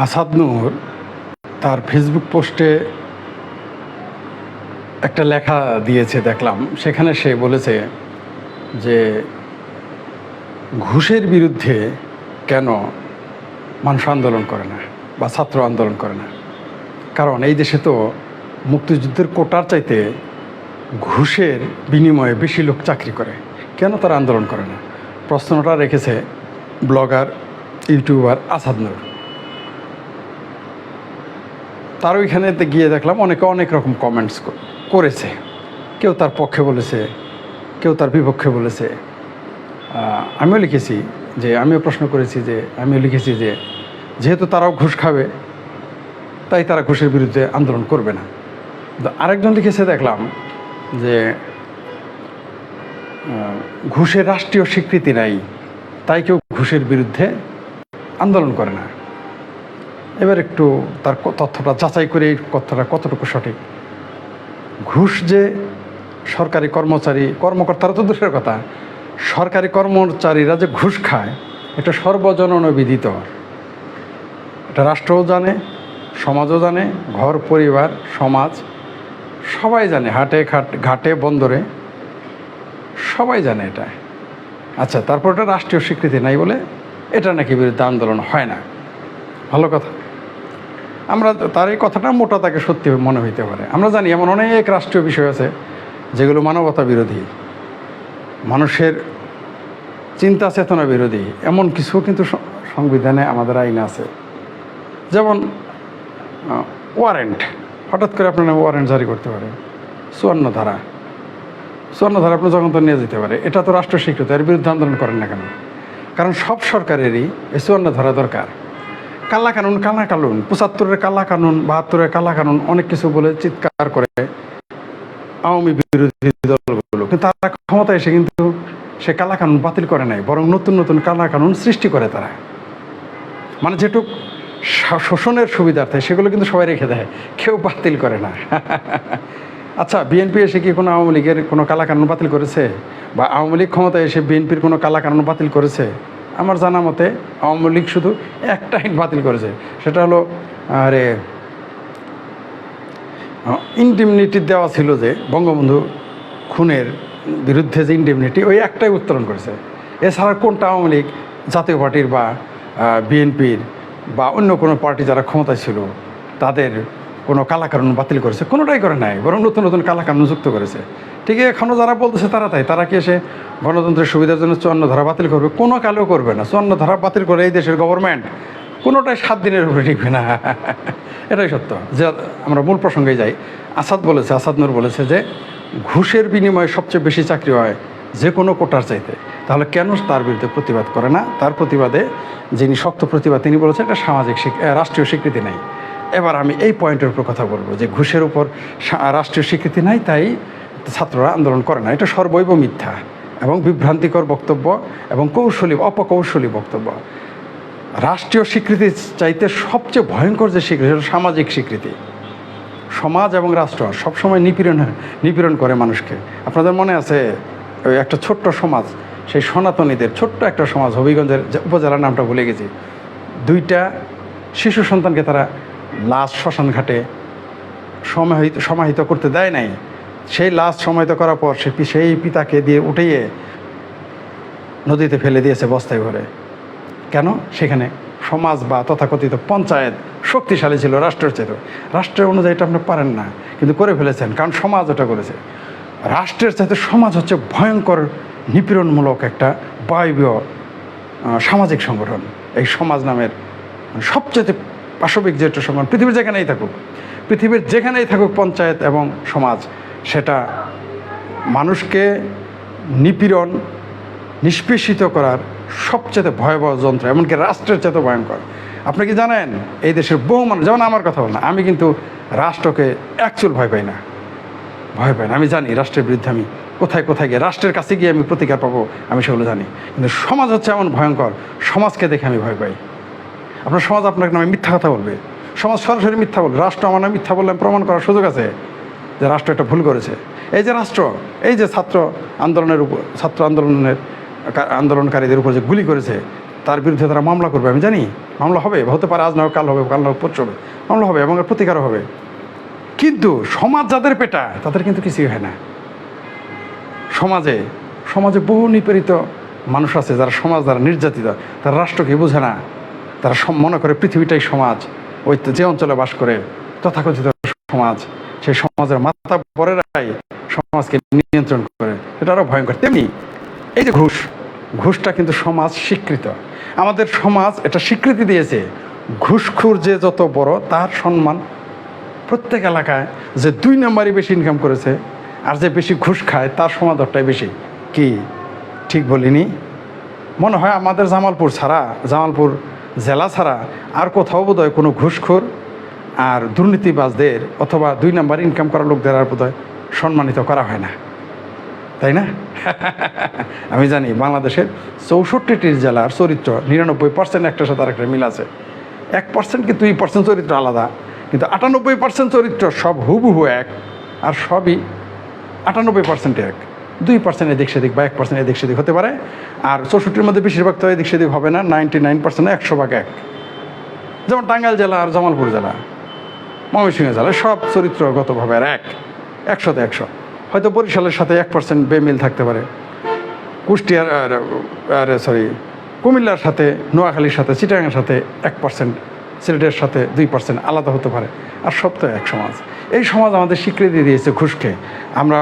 আসাদ নূর তার ফেসবুক পোস্টে একটা লেখা দিয়েছে দেখলাম। সেখানে সে বলেছে যে ঘুষের বিরুদ্ধে কেন মানুষ আন্দোলন করে না বা ছাত্র আন্দোলন করে না। কারণ এই দেশে তো মুক্তিযুদ্ধের কোটার চাইতে ঘুষের বিনিময়ে বেশি লোক চাকরি করে, কেন তারা আন্দোলন করে না? প্রশ্নটা রেখেছে ব্লগার ইউটিউবার আসাদ নূর। তার ওইখানে গিয়ে দেখলাম অনেকে অনেক রকম কমেন্টস করেছে। কেউ তার পক্ষে বলেছে, কেউ তার বিপক্ষে বলেছে। আমিও লিখেছি যে আমিও লিখেছি যে যেহেতু তারাও ঘুষ খাবে তাই তারা ঘুষের বিরুদ্ধে আন্দোলন করবে না। আরেকজন লিখেছে দেখলাম যে ঘুষের রাষ্ট্রীয় স্বীকৃতি নাই, তাই কেউ ঘুষের বিরুদ্ধে আন্দোলন করে না। এবার একটু তার তথ্যটা যাচাই করে এই কথাটা কতটুকু সঠিক। ঘুষ যে সরকারি কর্মকর্তারা তো দূরের কথা, সরকারি কর্মচারীরা যে ঘুষ খায় এটা সর্বজনবিদিত। এটা রাষ্ট্রও জানে, সমাজও জানে, ঘর পরিবার সমাজ সবাই জানে, ঘাটে বন্দরে সবাই জানে এটা। আচ্ছা, তারপর এটা রাষ্ট্রীয় স্বীকৃতি নাই বলে এটা নাকি বিরুদ্ধে আন্দোলন হয় না। ভালো কথা। আমরা তার এই কথাটা মোটা তাকে সত্যি মনে হইতে পারে। আমরা জানি এমন অনেক রাষ্ট্রীয় বিষয় আছে যেগুলো মানবতা বিরোধী, মানুষের চিন্তা চেতনা বিরোধী। এমন কিছু কিন্তু সংবিধানে আমাদের আইনে আছে। যেমন ওয়ারেন্ট, হঠাৎ করে আপনার ওয়ারেন্ট জারি করতে পারে। 54 ধারা আপনার যখন তো নিয়ে যেতে পারে, এটা তো রাষ্ট্র স্বীকৃত। এর বিরুদ্ধে আন্দোলন করেন না কেন? কারণ সব সরকারেরই এই 54 ধারা দরকার। কালা কানুন 75-এর কালা কানুন, 72-এর কালা কানুন, অনেক কিছু বলে চিৎকার করে আওয়ামী বিরোধী দলগুলো, কিন্তু তারা ক্ষমতা এসে কিন্তু সে কালা কানুন বাতিল করে নাই, বরং নতুন নতুন কালা কানুন সৃষ্টি করে তারা। মানে যেটুক শোষণের সুবিধার্থে সেগুলো কিন্তু সবাই রেখে দেয়, কেউ বাতিল করে না। আচ্ছা, বিএনপি এসে কি কোনো আওয়ামী লীগের কোনো কালা কানুন বাতিল করেছে? বা আওয়ামী লীগ ক্ষমতায় এসে বিএনপির কোনো কালা কানুন বাতিল করেছে? আমার জানা মতে আওয়ামী লীগ শুধু একটা আইন বাতিল করেছে, সেটা হলো ইনডেমনিটি দেওয়া ছিল যে বঙ্গবন্ধু খুনের বিরুদ্ধে যে ইনডেমনিটি, ওই একটাই উত্তোলন করেছে। এছাড়া কোনটা আওয়ামী লীগ, জাতীয় পার্টির বা বিএনপির বা অন্য কোনো পার্টি যারা ক্ষমতায় ছিল তাদের কোনো কালাকানুন বাতিল করেছে? কোনোটাই করে নাই, বরং নতুন নতুন কালাকানুন যুক্ত করেছে। ঠিক এখনও যারা বলতেছে তারা কি এসে গণতন্ত্রের সুবিধার জন্য 54 ধারা বাতিল করবে? কোনো কালেও করবে না। 54 ধারা বাতিল করে এই দেশের গভর্নমেন্ট কোনোটাই 7 দিনের উপরে টিকবে না। এটাই সত্য। যে আমরা মূল প্রসঙ্গে যাই। আসাদ নূর বলেছে যে ঘুষের বিনিময়ে সবচেয়ে বেশি চাকরি হয় যে কোনো কোটার চাইতে, তাহলে কেন তার বিরুদ্ধে প্রতিবাদ করে না? তার প্রতিবাদে যিনি শক্ত প্রতিবাদ, তিনি বলেছেন এটা রাষ্ট্রীয় স্বীকৃতি নেই। এবার আমি এই পয়েন্টের উপর কথা বলবো যে ঘুষের উপর রাষ্ট্রীয় স্বীকৃতি নাই তাই ছাত্ররা আন্দোলন করে না। এটা সর্বৈব মিথ্যা এবং বিভ্রান্তিকর বক্তব্য এবং অপকৌশলী বক্তব্য। রাষ্ট্রীয় স্বীকৃতি চাইতে সবচেয়ে ভয়ঙ্কর যে স্বীকৃতি, সেটা সামাজিক স্বীকৃতি। সমাজ এবং রাষ্ট্র সবসময় নিপীড়ন করে মানুষকে। আপনাদের মনে আছে ওই একটা ছোট্ট সমাজ, সেই সনাতনীদের ছোট্ট একটা সমাজ, হবিগঞ্জের উপজেলার নামটা ভুলে গেছি, 2টা শিশু সন্তানকে তারা লাশ শ্মশান ঘাটে সমাহিত করতে দেয় নাই। সেই লাশ সমাহিত করার পর সেই পিতাকে দিয়ে উঠিয়ে নদীতে ফেলে দিয়েছে বস্তায় ভরে। কেন? সেখানে সমাজ বা তথাকথিত পঞ্চায়েত শক্তিশালী ছিল রাষ্ট্রের চেয়ে। রাষ্ট্রের অনুযায়ী এটা আপনি পারেন না, কিন্তু করে ফেলেছেন, কারণ সমাজ ওটা করেছে। রাষ্ট্রের চাইতে সমাজ হচ্ছে ভয়ঙ্কর নিপীড়নমূলক একটা বায়বীয় সামাজিক সংগঠন। এই সমাজ নামের সবচেয়ে পাশবিক যেটা সংগঠন পৃথিবীর যেখানেই থাকুক পঞ্চায়েত এবং সমাজ, সেটা মানুষকে নিপীড়ন নিষ্পেষিত করার সবচেয়ে ভয়াবহ যন্ত্র, এমনকি রাষ্ট্রের চেয়ে ভয়ঙ্কর। আপনি কি জানেন এই দেশের বহু মানুষ, যেমন আমার কথা বল না, আমি কিন্তু রাষ্ট্রকে অ্যাকচুয়াল ভয় পাই না। আমি জানি রাষ্ট্রের বিরুদ্ধে আমি কোথায় গিয়ে রাষ্ট্রের কাছে গিয়ে আমি প্রতিকার পাবো, আমি সেগুলো জানি। কিন্তু সমাজ হচ্ছে এমন ভয়ঙ্কর, সমাজকে দেখে আমি ভয় পাই। আপনার সমাজ আপনার নামে মিথ্যা কথা বলবে, সমাজ সরাসরি মিথ্যা বলবে। রাষ্ট্র আমার নামে মিথ্যা বললে প্রমাণ করার সুযোগ আছে যে রাষ্ট্র একটা ভুল করেছে। এই যে রাষ্ট্র, এই যে ছাত্র আন্দোলনকারীদের উপর যে গুলি করেছে, তার বিরুদ্ধে তারা মামলা করবে, আমি জানি মামলা হবে, হতে পারে আজ না হোক কাল হবে, কাল না হোক পরশু হবে, মামলা হবে এবং এর প্রতিকারও হবে। কিন্তু সমাজ যাদের পেটা তাদের কিন্তু কিছুই হয় না। সমাজে বহু নিপীড়িত মানুষ আছে যারা যারা নির্যাতিত, তারা রাষ্ট্রকে বোঝে না। তারা মনে করে পৃথিবীটাই সমাজ, ওই যে অঞ্চলে বাস করে তথাকথিত সমাজ, সেই সমাজের মাথা পরেরাই সমাজকে নিয়ন্ত্রণ করে। এটা আরও ভয়ঙ্কর। তেমনি এই যে ঘুষটা কিন্তু সমাজ স্বীকৃত, আমাদের সমাজ এটা স্বীকৃতি দিয়েছে। ঘুষখোর যে যত বড় তার সম্মান প্রত্যেক এলাকায়, যে 2 নম্বরই বেশি ইনকাম করেছে আর যে বেশি ঘুষ খায় তার সমাদরটাই বেশি। কি ঠিক বলিনি? মনে হয় আমাদের জামালপুর জেলা ছাড়া আর কোথাও বোধহয় কোনো ঘুষখোর আর দুর্নীতিবাজদের অথবা 2 নম্বর ইনকাম করা লোকদের আর বোধহয় সম্মানিত করা হয় না, তাই না? আমি জানি বাংলাদেশের 64টি জেলার চরিত্র 99% একটার সাথে আরেকটা মিল আছে। 1% কি 2% চরিত্র আলাদা, কিন্তু 98% চরিত্র সব হুবহু এক, আর সবই 98% এক। 2% এদিক সেদিক বা 1% এদিক সেদিক হতে পারে, আর 64-র মধ্যে বেশিরভাগ তো এদিক সেদিক হবে না। 99% 100 ভাগ এক। যেমন টাঙ্গাইল জেলা আর জামালপুর জেলা, ময়মনসিংহ জেলা সব চরিত্রগতভাবে আর এক, 100-তে 100। হয়তো বরিশালের সাথে 1% বেমিল থাকতে পারে, কুমিল্লার সাথে, নোয়াখালীর সাথে, চিটাগাংয়ের সাথে 1%, সিলেটের সাথে 2% আলাদা হতে পারে, আর সব তো এক সমাজ। এই সমাজ আমাদের স্বীকৃতি দিয়েছে ঘুষকে। আমরা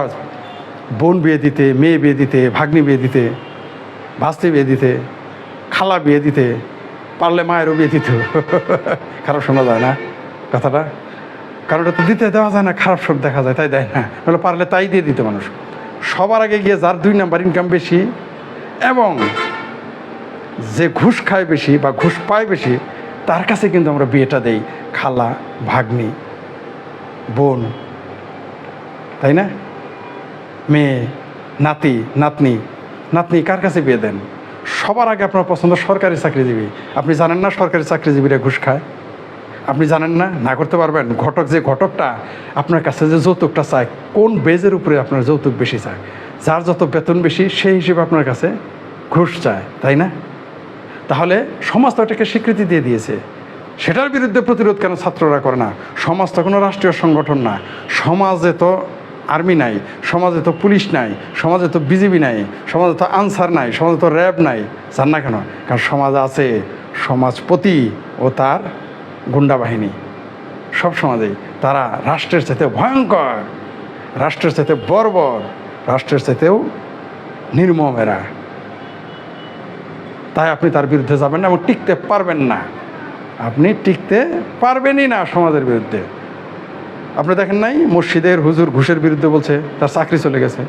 বোন বিয়ে দিতে, মেয়ে বিয়ে দিতে, ভাগ্নি বিয়ে দিতে, ভাস্তি বিয়ে দিতে, খালা বিয়ে দিতে, পারলে মায়েরও বিয়ে দিত। খারাপ শোনা যায় না কথাটা? কারণ এটা তো দিতে দেওয়া যায় না, খারাপ সব দেখা যায়, তাই দেয় না। তাহলে পারলে তাই দিয়ে দিত মানুষ। সবার আগে গিয়ে যার 2 নম্বর ইনকাম বেশি এবং যে ঘুষ খায় বেশি বা ঘুষ পায় বেশি, তার কাছে কিন্তু আমরা বিয়েটা দেই। খালা, ভাগ্নি, বোন, তাই না? মেয়ে, নাতি, নাতনি কার কাছে বিয়ে দেন? সবার আগে আপনার পছন্দ সরকারি চাকরিজীবী। আপনি জানেন না সরকারি চাকরিজীবীরা ঘুষ খায়? আপনি জানেন না? না করতে পারবেন? ঘটকটা আপনার কাছে যে যৌতুকটা চায়, কোন বেজের উপরে আপনার যৌতুক বেশি চায়? যার যত বেতন বেশি সেই হিসেবে আপনার কাছে ঘুষ চায়, তাই না? তাহলে সমাজ তো এটাকে স্বীকৃতি দিয়ে দিয়েছে। সেটার বিরুদ্ধে প্রতিরোধ কেন ছাত্ররা করে না? সমাজ তো কোনো রাষ্ট্রীয় সংগঠন না, সমাজে তো আর্মি নাই, সমাজে তো পুলিশ নাই, সমাজে তো বিজিবি নাই, সমাজে তো আনসার নাই, সমাজে তো র্যাব নাই। জান না কেন? কারণ সমাজে আছে সমাজপতি ও তার গুন্ডা বাহিনী। সব সমাজেই তারা রাষ্ট্রের চাইতে ভয়ঙ্কর, রাষ্ট্রের চাইতে বর্বর, রাষ্ট্রের চাইতেও নির্মমেরা। তাই আপনি তার বিরুদ্ধে যাবেন না এবং টিকতে পারবেন না। আপনি টিকতে পারবেনই না সমাজের বিরুদ্ধে। আপনি দেখেন নাই মসজিদের হুজুর ঘুষের বিরুদ্ধে বলছে, তার চাকরি চলে গেছে।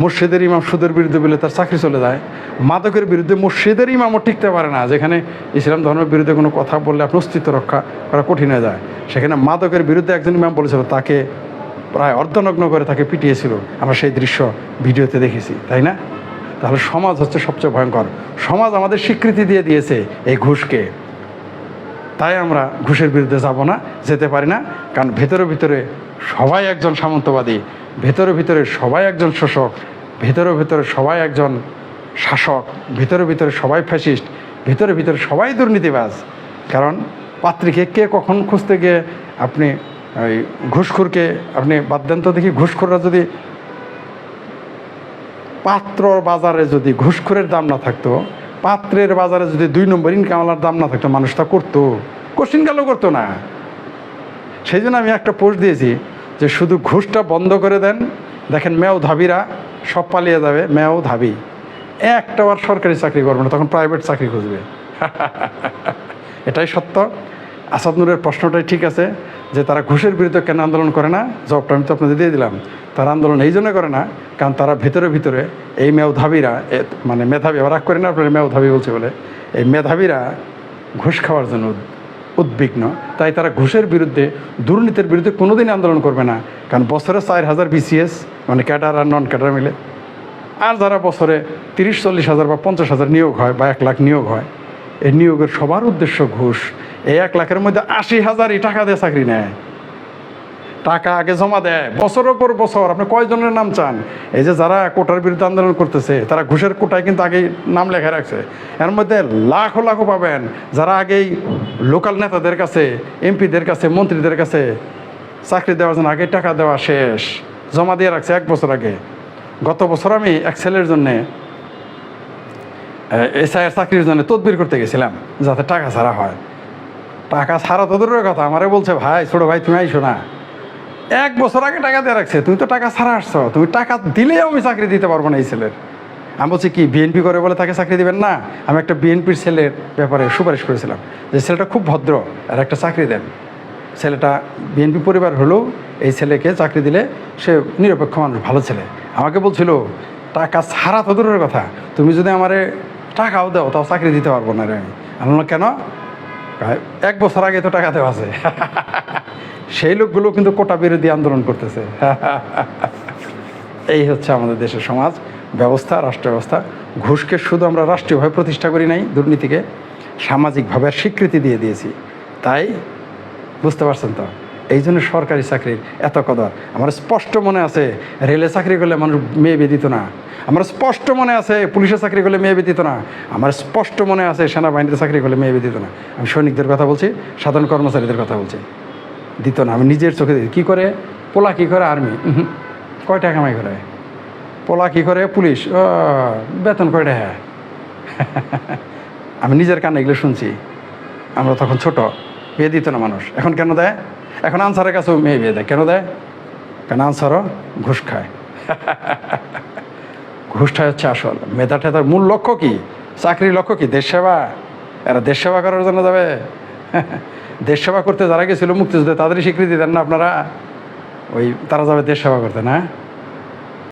মসজিদের ইমাম সুদের বিরুদ্ধে বলে তার চাকরি চলে যায়। মাদকের বিরুদ্ধে মসজিদের ইমামও টিকতে পারে না, যেখানে ইসলাম ধর্মের বিরুদ্ধে কোনো কথা বললে আপনার অস্তিত্ব রক্ষা করা কঠিন হয়ে যায়। সেখানে মাদকের বিরুদ্ধে একজন ইমাম বলেছিল, তাকে প্রায় অর্ধনগ্ন করে তাকে পিটিয়েছিল। আমরা সেই দৃশ্য ভিডিওতে দেখেছি, তাই না? তাহলে সমাজ হচ্ছে সবচেয়ে ভয়ঙ্কর। সমাজ আমাদের স্বীকৃতি দিয়ে দিয়েছে এই ঘুষকে। তাই আমরা ঘুষের বিরুদ্ধে যাব না, যেতে পারি না। কারণ ভেতরে সবাই একজন সামন্তবাদী, ভেতরে সবাই একজন শোষক, ভেতরে সবাই একজন শাসক, ভেতরে সবাই ফ্যাসিস্ট, ভেতরে সবাই দুর্নীতিবাজ। কারণ পাত্রীকে কে কখন খুঁজতে গিয়ে আপনি ওই ঘুষখোরকে আপনি বাদ দেন তো দেখি। ঘুষখোররা যদি পাত্র বাজারে যদি ঘুষখোরের দাম না থাকতো, পাত্রের বাজারে যদি 2 নম্বর ইনকামওয়ালার দাম না থাকতো, মানুষ তা করতো? কোশ্চিন গেলেও করতো না। সেই জন্য আমি একটা পোস্ট দিয়েছি যে শুধু ঘুষটা বন্ধ করে দেন, দেখেন মেধাবীরা সব পালিয়ে যাবে। মেধাবী একটা আর সরকারি চাকরি করবে না, তখন প্রাইভেট চাকরি খুঁজবে। এটাই সত্য। আসাদ নূরের প্রশ্নটাই ঠিক আছে যে তারা ঘুষের বিরুদ্ধে কেন আন্দোলন করে না। জবটা আমি তো আপনাদের দিয়ে দিলাম। তারা আন্দোলন এই জন্য করে না, কারণ তারা ভিতরে এই মেধাবীরা, মানে মেধাবী রাগ করে না, আপনার মেধাবী বলছে বলে, এই মেধাবীরা ঘুষ খাওয়ার জন্য উদ্বিগ্ন। তাই তারা ঘুষের বিরুদ্ধে, দুর্নীতির বিরুদ্ধে কোনোদিন আন্দোলন করবে না। কারণ বছরে 4000 BCS, মানে ক্যাডার আর নন ক্যাডার মিলে, আর যারা বছরে 30-40 হাজার বা 50 হাজার নিয়োগ হয় বা 1 লাখ নিয়োগ হয়, এই নিয়োগের সবার উদ্দেশ্য ঘুষ। এই 1 লাখের মধ্যে 80,000ই টাকা দিয়ে চাকরি নেয়। টাকা আগে জমা দেয় বছরের পর বছর। আপনি কয়জনের নাম চান? এই যে যারা কোটার বিরুদ্ধে আন্দোলন করতেছে তারা ঘুষের কোটায় কিন্তু আগেই নাম লেখা রাখছে। এর মধ্যে লাখো লাখো পাবেন যারা আগেই লোকাল নেতাদের কাছে, এমপিদের কাছে, মন্ত্রীদের কাছে চাকরি দেওয়ার জন্য আগেই টাকা দেওয়া শেষ, জমা দিয়ে রাখছে 1 বছর আগে। গত বছর আমি এক ছেলের জন্যে এসআইয়ের চাকরির জন্য তদবির করতে গেছিলাম যাতে টাকা ছাড়া হয়। টাকা ছাড়া তো দূরের কথা, আমারে বলছে ভাই, ছোটো ভাই তুমি আইসো না, 1 বছর আগে টাকা দিয়ে রাখছে, তুমি তো টাকা ছাড়া আসছো, তুমি টাকা দিলেও আমি চাকরি দিতে পারবো না এই ছেলের। আমি বলছি কি বিএনপি করে বলে তাকে চাকরি দিবেন না? আমি একটা বিএনপির ছেলের ব্যাপারে সুপারিশ করেছিলাম যে ছেলেটা খুব ভদ্র, আর একটা চাকরি দেন। ছেলেটা বিএনপি পরিবার হলেও এই ছেলেকে চাকরি দিলে সে নিরপেক্ষ মানুষ, ভালো ছেলে। আমাকে বলছিল টাকা ছাড়া তো দূরের কথা, তুমি যদি আমারে টাকাও দাও তাও চাকরি দিতে পারবো না রে। আমি বললাম কেন? 1 বছর আগে তো টাকা দেওয়া আছে। সেই লোকগুলো কিন্তু কোটা বিরোধী আন্দোলন করতেছে। এই হচ্ছে আমাদের দেশের সমাজ ব্যবস্থা, রাষ্ট্র ব্যবস্থা। ঘুষকে শুধু আমরা রাষ্ট্রীয়ভাবে প্রতিষ্ঠা করি নাই, দুর্নীতিকে সামাজিকভাবে স্বীকৃতি দিয়ে দিয়েছি। তাই বুঝতে পারছেন তো, এই জন্য সরকারি চাকরির এত কদর। আমার স্পষ্ট মনে আছে রেলে চাকরি করলে মানুষ মেয়ে বিয়ে দিত না। আমার স্পষ্ট মনে আছে পুলিশের চাকরি করলে মেয়ে বিয়ে দিত না। আমার স্পষ্ট মনে আছে সেনাবাহিনীতে চাকরি করলে মেয়ে বিয়ে দিত না। আমি সৈনিকদের কথা বলছি, সাধারণ কর্মচারীদের কথা বলছি, দিত না। আমি নিজের চোখে দিই। কী করে পোলা, কী করে আর্মি, কয় টাকা কামাই করে? পোলা কী করে পুলিশ, বেতন কয় টাকা? আমি নিজের কানে এগুলো শুনছি। আমরা তখন ছোট, বিয়ে দিত না মানুষ। এখন কেন দেয়? এখন আনসারের কাছেও মেয়ে বিয়ে দেয়। কেন দেয়? কেন আনসারও ঘুষ খায়। ঘুষটা হচ্ছে আসল। মেধা টেধার মূল লক্ষ্য কি? চাকরির লক্ষ্য কি? দেশ সেবা। এরা দেশ সেবা করার জন্য যাবে? দেশ সেবা করতে যারা গেছিল মুক্তিযুদ্ধে তাদেরই স্বীকৃতি দেন না আপনারা? ওই তারা যাবে দেশ সেবা করতে না?